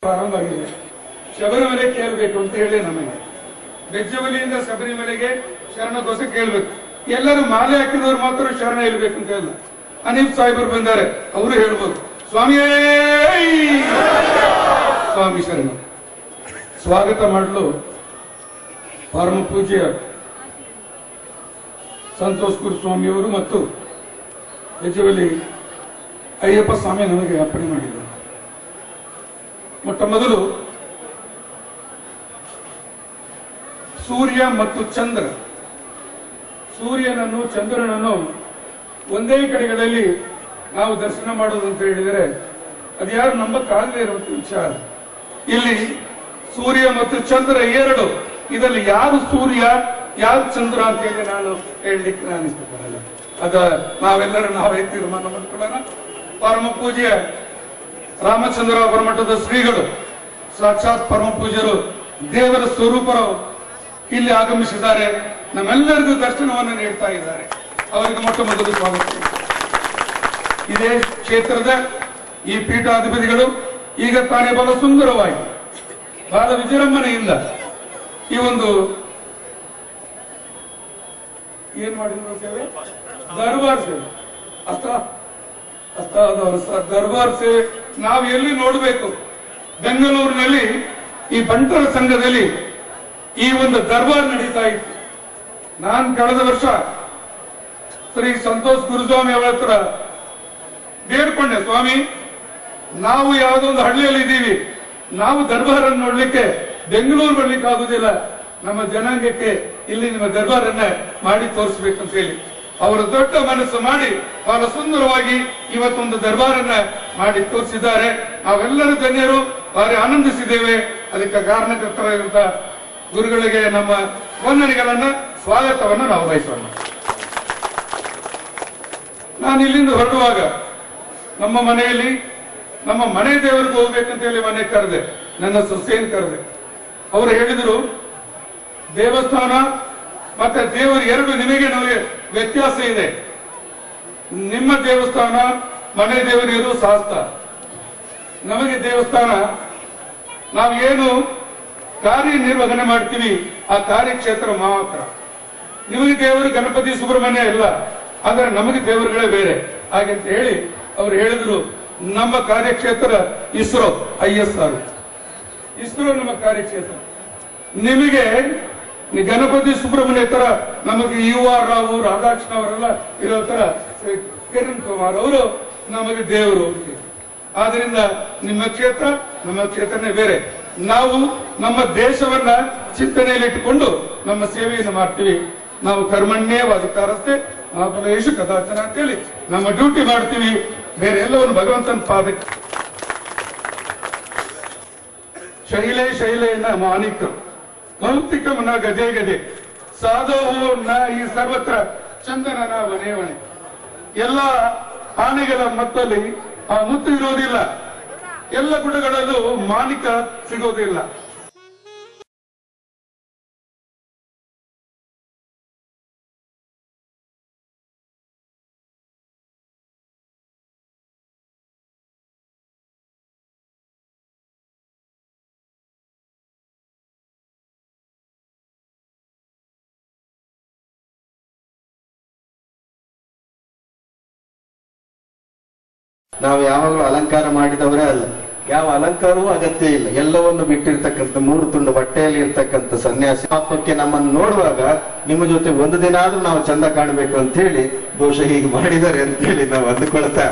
ಪ್ರಾರಂಭ ಆಗಿದೆ. ಶಬರಿಮಲೆ ಕೇಳಬೇಕು ಅಂತ ಹೇಳಿ ನಮಗೆ ಬೆಜ್ಜವಲಿಯಿಂದ ಶಬರಿಮಲೆಗೆ ಶರಣಘೋಷ ಕೇಳಬೇಕು. ಎಲ್ಲರೂ ಮಾಲೆ ಹಾಕಿದವರು ಮಾತ್ರ ಶರಣ ಹೇಳ್ಬೇಕು ಅಂತ ಹೇಳ. ಅನೀಫ್ ಸಾಹೇಬರು ಬಂದಾರೆ, ಅವರು ಹೇಳ್ಬೋದು ಸ್ವಾಮಿಯೇ ಸ್ವಾಮಿ ಶರಣ. ಸ್ವಾಗತ ಮಾಡಲು ಪರಮ ಪೂಜ್ಯ ಸಂತೋಷ್ ಗುರುಸ್ವಾಮಿಯವರು ಮತ್ತು ಬೆಜ್ಜವಲಿ ಅಯ್ಯಪ್ಪ ಸ್ವಾಮಿ ನನಗೆ ಅರ್ಪಣೆ ಮಾಡಿದರು. ಮೊಟ್ಟ ಮೊದಲು ಸೂರ್ಯ ಮತ್ತು ಚಂದ್ರ, ಸೂರ್ಯನನ್ನು ಚಂದ್ರನನ್ನು ಒಂದೇ ಕಡೆಗಳಲ್ಲಿ ನಾವು ದರ್ಶನ ಮಾಡೋದು ಅಂತ ಹೇಳಿದರೆ ಅದ್ಯಾರು ನಂಬಕ್ಕಾಗದೇ ಇರುವಂತ ವಿಚಾರ. ಇಲ್ಲಿ ಸೂರ್ಯ ಮತ್ತು ಚಂದ್ರ ಎರಡು, ಇದರಲ್ಲಿ ಯಾರು ಸೂರ್ಯ ಯಾರು ಚಂದ್ರ ಅಂತ ಹೇಳಿ ನಾನು ಹೇಳಲಿಕ್ಕೆ ನಾನು ಇಷ್ಟಪಡಲ್ಲ. ಅದ ನಾವೆಲ್ಲರೂ ನಾವೇ ತೀರ್ಮಾನ ಮಾಡ್ಕೊಳ್ಳೋಣ. ಪರಮ ಪೂಜ್ಯ ರಾಮಚಂದ್ರ ಮಠದ ಶ್ರೀಗಳು ಸಾಕ್ಷಾತ್ ಪರಮ ಪೂಜ್ಯರು ದೇವರ ಸ್ವರೂಪರು ಇಲ್ಲಿ ಆಗಮಿಸಿದ್ದಾರೆ, ನಮ್ಮೆಲ್ಲರಿಗೂ ದರ್ಶನವನ್ನು ನೀಡ್ತಾ ಇದ್ದಾರೆ. ಅವರಿಗೆ ಮೊಟ್ಟ ಮೊದಲು ಸ್ವಾಗತ. ಇದೇ ಕ್ಷೇತ್ರದ ಈ ಪೀಠಾಧಿಪತಿಗಳು ಈಗ ತಾನೇ ಬಹಳ ಸುಂದರವಾಗಿ ಬಹಳ ವಿಜೃಂಭಣೆಯಿಂದ ಈ ಒಂದು ಏನ್ ಮಾಡಿದ್ರು ಸೇವೆ, ದರ್ಬಾರ್ ಸೇವೆ, ದರ್ಬಾರ್ ಸೇವೆ ನಾವು ಎಲ್ಲಿ ನೋಡಬೇಕು. ಬೆಂಗಳೂರಿನಲ್ಲಿ ಈ ಬಂಟರ ಸಂಘದಲ್ಲಿ ಈ ಒಂದು ದರ್ಬಾರ್ ನಡೀತಾ ಇತ್ತು. ನಾನು ಕಳೆದ ವರ್ಷ ಶ್ರೀ ಸಂತೋಷ್ ಗುರುಸ್ವಾಮಿ ಅವರ ಹತ್ರ ಬೇಡ್ಕೊಂಡೆ, ಸ್ವಾಮಿ ನಾವು ಯಾವುದೋ ಒಂದು ಹಳ್ಳಿಯಲ್ಲಿ ಇದ್ದೀವಿ, ನಾವು ದರ್ಬಾರನ್ನು ನೋಡ್ಲಿಕ್ಕೆ ಬೆಂಗಳೂರು ಬರ್ಲಿಕ್ಕೆ ಆಗುದಿಲ್ಲ, ನಮ್ಮ ಜನಾಂಗಕ್ಕೆ ಇಲ್ಲಿ ನಿಮ್ಮ ದರ್ಬಾರನ್ನ ಮಾಡಿ ತೋರಿಸಬೇಕು ಅಂತ ಹೇಳಿ ಅವರು ದೊಡ್ಡ ಮನಸ್ಸು ಮಾಡಿ ಬಹಳ ಸುಂದರವಾಗಿ ಇವತ್ತೊಂದು ದರ್ಬಾರನ್ನ ಮಾಡಿ ತೋರಿಸಿದ್ದಾರೆ. ನಾವೆಲ್ಲರೂ ಧನ್ಯರು, ಭಾರಿ ಆನಂದಿಸಿದ್ದೇವೆ. ಅದಕ್ಕೆ ಕಾರಣಕರ್ತರಾಗಿರುವಂತಹ ಗುರುಗಳಿಗೆ ನಮ್ಮ ವಂದನೆಗಳನ್ನ ಸ್ವಾಗತವನ್ನು ನಾವು ಬಯಸೋಣ. ನಾನು ಇಲ್ಲಿಂದ ಹೊರಡುವಾಗ ನಮ್ಮ ಮನೆಯಲ್ಲಿ ನಮ್ಮ ಮನೆ ದೇವರಿಗೆ ಹೋಗ್ಬೇಕಂತ ಹೇಳಿ ಮನೆ ಕರೆದೆ, ನನ್ನ ಸೊಸೆಯನ್ನು ಕರೆದೆ. ಅವರು ಹೇಳಿದರು, ದೇವಸ್ಥಾನ ಮತ್ತೆ ದೇವರು ಎರಡು ನಿಮಗೆ ನಮಗೆ ವ್ಯತ್ಯಾಸ ಇದೆ. ನಿಮ್ಮ ದೇವಸ್ಥಾನ ಮನೆ ದೇವರು ಇರು ಶಾಸ್ತ್ರ, ನಮಗೆ ದೇವಸ್ಥಾನ ನಾವೇನು ಕಾರ್ಯನಿರ್ವಹಣೆ ಮಾಡ್ತೀವಿ ಆ ಕಾರ್ಯಕ್ಷೇತ್ರ ಮಾತ್ರ. ನಿಮಗೆ ದೇವರು ಗಣಪತಿ ಸುಬ್ರಹ್ಮಣ್ಯ ಇಲ್ಲ, ಆದರೆ ನಮಗೆ ದೇವರುಗಳೇ ಬೇರೆ. ಹಾಗಂತ ಹೇಳಿ ಅವರು ಹೇಳಿದ್ರು, ನಮ್ಮ ಕಾರ್ಯಕ್ಷೇತ್ರ ಇಸ್ರೋ ISR, ಇಸ್ರೋ ನಮ್ಮ ಕಾರ್ಯಕ್ಷೇತ್ರ. ನಿಮಗೆ ಗಣಪತಿ ಸುಬ್ರಹ್ಮಣ್ಯ ತರ ನಮಗೆ UR ರಾವ್ ರಾಧಾಕೃಷ್ಣ ಅವರೆಲ್ಲ ಇರೋ ತರ ಕಿರಣ್ ಕುಮಾರ್ ಅವರು ನಮಗೆ ದೇವರು. ಆದ್ರಿಂದ ನಿಮ್ಮ ಕ್ಷೇತ್ರ ನಮ್ಮ ಕ್ಷೇತ್ರನೇ ಬೇರೆ. ನಾವು ನಮ್ಮ ದೇಶವನ್ನ ಚಿಂತನೆಯಲ್ಲಿಟ್ಟುಕೊಂಡು ನಮ್ಮ ಸೇವೆಯನ್ನು ಮಾಡ್ತೀವಿ. ನಾವು ಕರ್ಮಣ್ಯವಾದಿಕಾರಸ್ತೆ ಮಹಾಫಲೇಶು ಕದಾಚನ ಅಂತೇಳಿ ನಮ್ಮ ಡ್ಯೂಟಿ ಮಾಡ್ತೀವಿ. ಬೇರೆ ಎಲ್ಲವನ್ನು ಭಗವಂತನ ಪಾದಕ್ಕೆ ಶೈಲೆಯನ್ನ ಮಾನಿಕ ಮೌಕ್ತಿಕಮನ ಗದೆ ಗದೆ ಸಾಧೋಹೋ ನ ಈ ಸರ್ವತ್ರ ಚಂದನನ ವನೆ ವನೆ. ಎಲ್ಲ ಆನೆಗಳ ಮತ್ತಲ್ಲಿ ಆ ಮುತ್ತು ಇರೋದಿಲ್ಲ, ಎಲ್ಲ ಗುಡಗಳಲ್ಲೂ ಮಾನಿಕ ಸಿಗೋದಿಲ್ಲ. ನಾವು ಯಾವಾಗಲೂ ಅಲಂಕಾರ ಮಾಡಿದವರೇ ಅಲ್ಲ, ಯಾವ ಅಲಂಕಾರವೂ ಅಗತ್ಯ ಇಲ್ಲ. ಎಲ್ಲವನ್ನು ಬಿಟ್ಟಿರ್ತಕ್ಕಂಥ 3 ತುಂಡು ಬಟ್ಟೆಯಲ್ಲಿ ಇರ್ತಕ್ಕಂಥ ಸನ್ಯಾಸಿ ಪಾಪಕ್ಕೆ ನಮ್ಮನ್ನು ನೋಡುವಾಗ ನಿಮ್ಮ ಜೊತೆ ಒಂದು ದಿನ ಆದ್ರೂ ನಾವು ಚಂದ ಕಾಣಬೇಕು ಅಂತ ಹೇಳಿ ಬಹುಶಃ ಹೀಗೆ ಮಾಡಿದ್ದಾರೆ ಅಂತ ಹೇಳಿ ನಾವು ಅಂದುಕೊಳ್ತಾ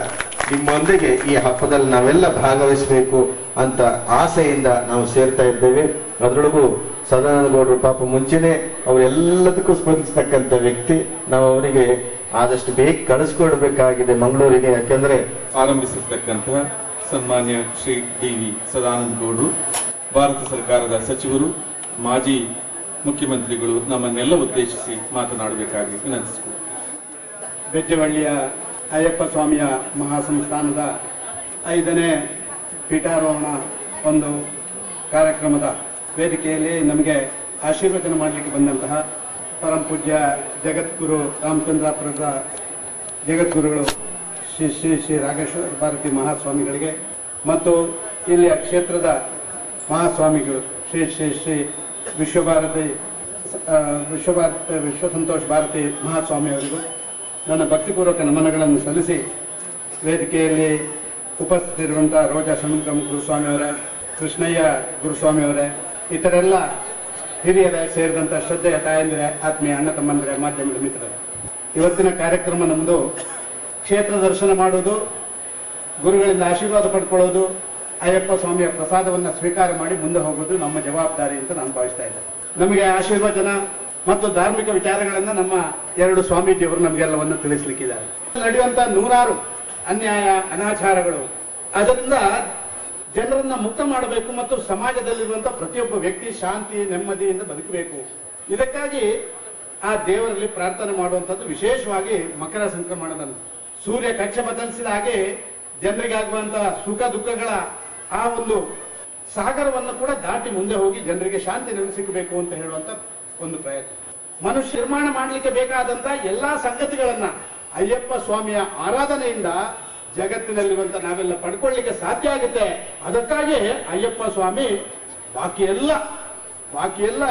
ನಿಮ್ಮೊಂದಿಗೆ ಈ ಹಬ್ಬದಲ್ಲಿ ನಾವೆಲ್ಲ ಭಾಗವಹಿಸಬೇಕು ಅಂತ ಆಸೆಯಿಂದ ನಾವು ಸೇರ್ತಾ ಇದ್ದೇವೆ. ಅದರೊಳಗೂ ಸದಾನಂದ ಗೌಡರು ಪಾಪ ಮುಂಚೆನೆ ಅವರೆಲ್ಲದಕ್ಕೂ ಸ್ಪಂದಿಸ್ತಕ್ಕಂಥ ವ್ಯಕ್ತಿ. ನಾವು ಅವರಿಗೆ ಆದಷ್ಟು ಬೇಗ ಕಳಿಸ್ಕೊಡ್ಬೇಕಾಗಿದೆ ಮಂಗಳೂರಿಗೆ. ಯಾಕೆಂದ್ರೆ ಆರಂಭಿಸಿರ್ತಕ್ಕಂತಹ ಸನ್ಮಾನ್ಯ ಶ್ರೀ DV ಸದಾನಂದ ಗೌಡರು, ಭಾರತ ಸರ್ಕಾರದ ಸಚಿವರು, ಮಾಜಿ ಮುಖ್ಯಮಂತ್ರಿಗಳು ನಮ್ಮನ್ನೆಲ್ಲ ಉದ್ದೇಶಿಸಿ ಮಾತನಾಡಬೇಕಾಗಿ ವಿನಂತಿಸಿದರು. ಬೆಜ್ಜವಳ್ಳಿಯ ಅಯ್ಯಪ್ಪ ಸ್ವಾಮಿಯ ಮಹಾಸಂಸ್ಥಾನದ 5ನೇ ಪೀಠಾರೋಹಣ ಒಂದು ಕಾರ್ಯಕ್ರಮದ ವೇದಿಕೆಯಲ್ಲಿ ನಮಗೆ ಆಶೀರ್ವಚನ ಮಾಡಲಿಕ್ಕೆ ಬಂದಂತಹ ಪರಮ ಪೂಜ್ಯ ಜಗದ್ಗುರು ರಾಮಚಂದ್ರಾಪುರದ ಜಗದ್ಗುರುಗಳು ಶ್ರೀ ಶ್ರೀ ಶ್ರೀ ರಾಘೇಶ್ವರ ಭಾರತಿ ಮಹಾಸ್ವಾಮಿಗಳಿಗೆ ಮತ್ತು ಇಲ್ಲಿಯ ಕ್ಷೇತ್ರದ ಮಹಾಸ್ವಾಮಿಗಳು ಶ್ರೀ ಶ್ರೀ ಶ್ರೀ ವಿಶ್ವಭಾರತಿ ವಿಶ್ವಸಂತೋಷ್ ಭಾರತಿ ಮಹಾಸ್ವಾಮಿ ಅವರಿಗೂ ನನ್ನ ಭಕ್ತಿಪೂರ್ವಕ ನಮನಗಳನ್ನು ಸಲ್ಲಿಸಿ ವೇದಿಕೆಯಲ್ಲಿ ಉಪಸ್ಥಿತಿರುವಂತಹ ರೋಜಾ ಷಣ್ಮುಖಂ ಗುರುಸ್ವಾಮಿಯವರೇ, ಕೃಷ್ಣಯ್ಯ ಗುರುಸ್ವಾಮಿಯವರೇ, ಇತರೆಲ್ಲ ಹಿರಿಯರೇ ಸೇರಿದಂತ ಶ್ರದ್ಧೆಯ ತಾಯಂದಿರೇ, ಆತ್ಮೀಯ ಅಣ್ಣ ತಮ್ಮಂದಿರೇ, ಮಾಧ್ಯಮದ ಮಿತ್ರರೇ, ಇವತ್ತಿನ ಕಾರ್ಯಕ್ರಮ ನಮ್ಮದು ಕ್ಷೇತ್ರ ದರ್ಶನ ಮಾಡುವುದು, ಗುರುಗಳಿಂದ ಆಶೀರ್ವಾದ ಪಡ್ಕೊಳ್ಳೋದು, ಅಯ್ಯಪ್ಪ ಸ್ವಾಮಿಯ ಪ್ರಸಾದವನ್ನು ಸ್ವೀಕಾರ ಮಾಡಿ ಮುಂದೆ ಹೋಗೋದು ನಮ್ಮ ಜವಾಬ್ದಾರಿ ಅಂತ ನಾನು ಭಾವಿಸ್ತಾ ಇದ್ದೆ. ನಮಗೆ ಆಶೀರ್ವಚನ ಮತ್ತು ಧಾರ್ಮಿಕ ವಿಚಾರಗಳನ್ನ ನಮ್ಮ ಎರಡು ಸ್ವಾಮೀಜಿಯವರು ನಮಗೆಲ್ಲವನ್ನು ತಿಳಿಸಲಿಕ್ಕಿದ್ದಾರೆ. ನಡೆಯುವಂತಹ ನೂರಾರು ಅನ್ಯಾಯ ಅನಾಚಾರಗಳು, ಅದರಿಂದ ಜನರನ್ನ ಮುಕ್ತ ಮಾಡಬೇಕು ಮತ್ತು ಸಮಾಜದಲ್ಲಿರುವಂತಹ ಪ್ರತಿಯೊಬ್ಬ ವ್ಯಕ್ತಿ ಶಾಂತಿ ನೆಮ್ಮದಿಯಿಂದ ಬದುಕಬೇಕು. ಇದಕ್ಕಾಗಿ ಆ ದೇವರಲ್ಲಿ ಪ್ರಾರ್ಥನೆ ಮಾಡುವಂತದ್ದು, ವಿಶೇಷವಾಗಿ ಮಕರ ಸಂಕ್ರಮಣದಲ್ಲಿ ಸೂರ್ಯ ಕಕ್ಷೆ ಬದಲಿಸಿದ ಹಾಗೆ ಜನರಿಗಾಗುವಂತಹ ಸುಖ ದುಃಖಗಳ ಆ ಒಂದು ಸಾಗರವನ್ನು ಕೂಡ ದಾಟಿ ಮುಂದೆ ಹೋಗಿ ಜನರಿಗೆ ಶಾಂತಿ ಸಿಗಬೇಕು ಅಂತ ಹೇಳುವಂತ ಒಂದು ಪ್ರಯತ್ನ. ಮನುಷ್ಯ ನಿರ್ಮಾಣ ಮಾಡಲಿಕ್ಕೆ ಬೇಕಾದಂತಹ ಎಲ್ಲಾ ಸಂಗತಿಗಳನ್ನ ಅಯ್ಯಪ್ಪ ಸ್ವಾಮಿಯ ಆರಾಧನೆಯಿಂದ ಜಗತ್ತಿನಲ್ಲಿರುವಂತ ನಾವೆಲ್ಲ ಪಡ್ಕೊಳ್ಳಿಕ್ಕೆ ಸಾಧ್ಯ ಆಗುತ್ತೆ. ಅದಕ್ಕಾಗಿ ಅಯ್ಯಪ್ಪ ಸ್ವಾಮಿ ಬಾಕಿ ಎಲ್ಲ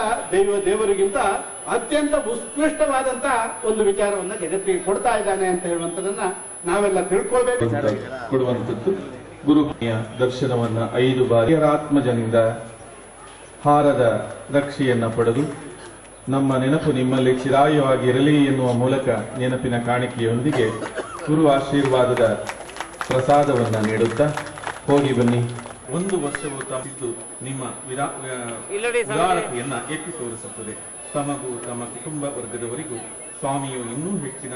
ದೇವರಿಗಿಂತ ಅತ್ಯಂತ ಉತ್ಕೃಷ್ಟವಾದಂತ ಒಂದು ವಿಚಾರವನ್ನ ಜಗತ್ತಿಗೆ ಕೊಡ್ತಾ ಇದ್ದಾನೆ ಅಂತ ಹೇಳುವಂತದನ್ನ ನಾವೆಲ್ಲ ತಿಳ್ಕೊಳ್ಬೇಕು. ಕೊಡುವಂತದ್ದು ಗುರುಯ ದರ್ಶನವನ್ನ 5 ಬಾರಿ ಆತ್ಮಜನಿಂದ ಹಾರದ ರಕ್ಷೆಯನ್ನ ಪಡೆದು ನಮ್ಮ ನೆನಪು ನಿಮ್ಮಲ್ಲಿ ಚಿರಾಯವಾಗಿರಲಿ ಎನ್ನುವ ಮೂಲಕ ನೆನಪಿನ ಕಾಣಿಕೆಯೊಂದಿಗೆ ಗುರು ಆಶೀರ್ವಾದದ ಪ್ರಸಾದವನ್ನ ನೀಡುತ್ತಾ ಹೋಗಿ ಬನ್ನಿ. 1 ವರ್ಷವೂ ತಪ್ಪಿದ್ದು ನಿಮ್ಮ ವಿರಾಳತೆಯನ್ನ ಎತ್ತಿ ತೋರಿಸುತ್ತದೆ. ತಮಗೂ ತಮ್ಮ ಕುಟುಂಬ ವರ್ಗದವರಿಗೂ ಸ್ವಾಮಿಯು ಇನ್ನೂ ಹೆಚ್ಚಿನ